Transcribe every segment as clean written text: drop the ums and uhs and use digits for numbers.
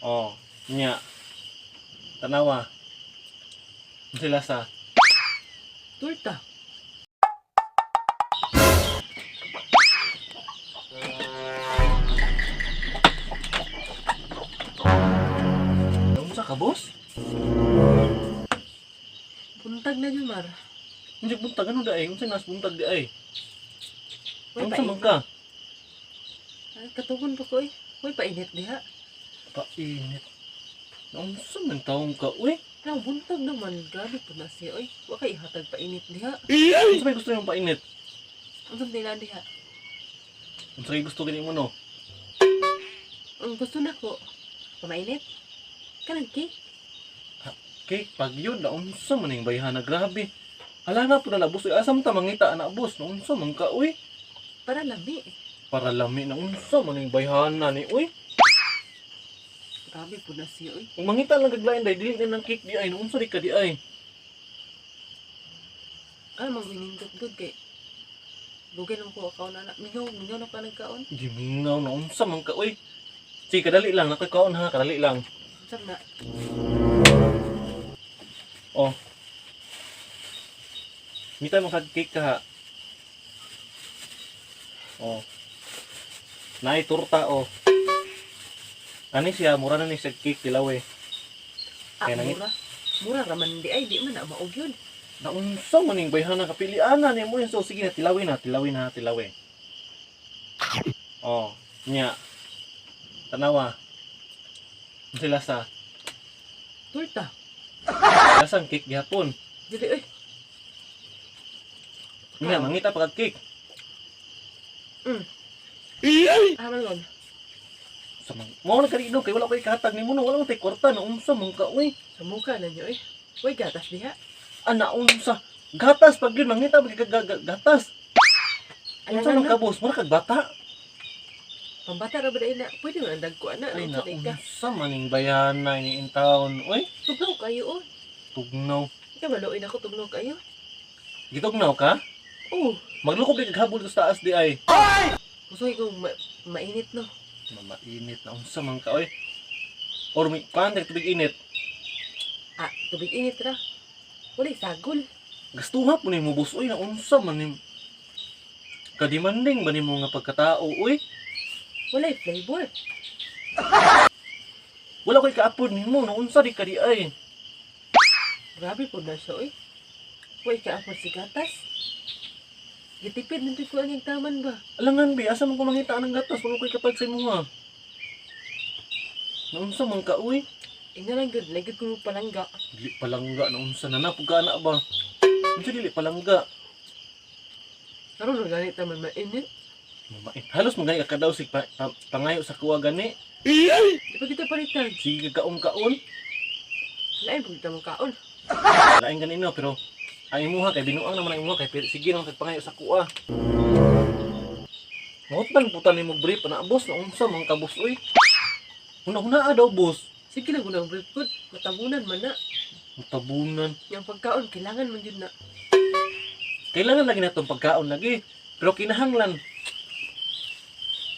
Oh, nya. Tanawa. Sila sa Torta. unsa ka, boss? Buntag na yun, Mar. Hindi buntag ano daay, unsa nas buntag di ay? Uy, Unsa man ka? Ay, katugon pa ko eh. Uy, painit diha. Painit. Unsa man taong ka, uy? Nang buntag naman. Grabe po na siya. Uy, waka ihatag painit diha. Unsa may gusto nimo painit? Ang nila diha. Unsa may gusto gani mo no? Ang gusto na ko. Pamainit. Kanang cake. Cake pag yun na unsa man ning bayhana, grabe. Hala na po na boss, asam ta mangita ana boss, na unsa man ka, uy? Para lami. Para lami na unsa man ning bayhana ni, uy? Grabe po na siya. Uy. Kung mangita lang kaglain dai dili na ng cake di ay, na unsa di ka di ay? Ano mang hinindot-dot kay. Dugay lang ko akaw na na. Mingaw na pa nagkaon. Gimingaw na unsa man ka, uy? Sige, kadali lang, nakoy kaon ha, kadali lang. Sab na. Oh. Mita mo kag cake ka ha. Oh. Naay torta oh. Ani siya mura na ni sa cake tilaw eh. Ah, Kaya nangit- mura. Mura raman di ay. Di man na maog yun. Na unsa man ning bayhana kapilian ni mo yun. So sige na tilawin na, tilawin ha, tilawin. Oh, nya. Tanawa. Sila sa Torta. lasang cake gihapon. Dili uy. Nya mangita pa kag cake. Ah, malon. Samang mo na kanino kay wala koy katag nimo no, wala man tay kwarta na unsa man ka uy. Sa mukha na niyo uy. Uy, gatas diha. Ana unsa? Gatas pag yun mangita pag gatas. Unsa man Alangan ka na. boss, mura kag bata. Pambata ra ba dahil na? Pwede mo nang ko ana. Ay Ano na sa ka? unsa man ning bayana ni in town. Uy, Tugnaw kayo oh. tugnaw. Ikaw maluoy na ko tugnaw kayo. Gitugnaw ka? Oh, Maglukob di kag habol sa taas di ay. gusto ko mainit no. Mainit na unsa man ka oy. Or may kantek tubig init. Ah, tubig init ra. Wala sagol. Gastuha po nimo boss oy na unsa man nim. Kadimanding ba nimo nga pagkatao oy? Wala flavor. Wala koy kaapod nimo na unsa di ka di ay. Grabe po na siya oy. Uy, kaapon si gatas. Gitipid nito ko ang taman ba? Alangan bi asa man ko mangita ang gatas wala koy kapag sa imuha. Na unsa man ka oy? Ina lang gud, lagi ko palangga. Dili palangga na unsa na napugana ba? Unsa dili palangga? Karon ra ganit naman mainit. Mamait. Halos magani ka daw sig pangayo sa kuwa gani. Di pa kita palitan. Sige kaon-kaon. Lain po kita mong kaon. Lain ganino pero ang imuha kay binuang naman ang imuha kay pero sige nang pangayo sa kuwa. Ngotan putan nimo brief na boss na unsa man ka boss oy. Una-una daw boss. Sige lang unang break food. Matabunan man na. Tabunan. Yung pagkaon, kailangan man yun na. Kailangan lagi na itong pagkaon lagi. Pero kinahanglan.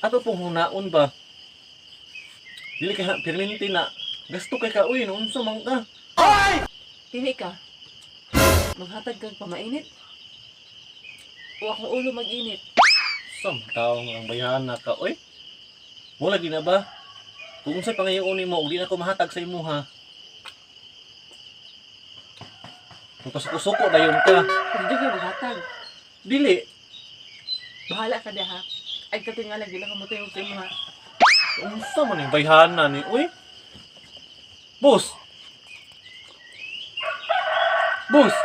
Ato pong hunaon ba? Dili ka permanente na. Gasto kay ka uy, no unsa man ka. Pili ka. Maghatag kang pamainit. O akong ulo mag-init. Sam taong ang bayana ka uy. Mo lagi na ba? Kung unsay pangayoon nimo, ug di na ko mahatag sa imuha. Kung kasuko-suko dayon ka. Hindi ka maghatag. Dili. Bahala ka ha. Ay katingalan, di lang ka matayong sa imo ha. Unsa man yung bayhana ni uy? Boss. Boss.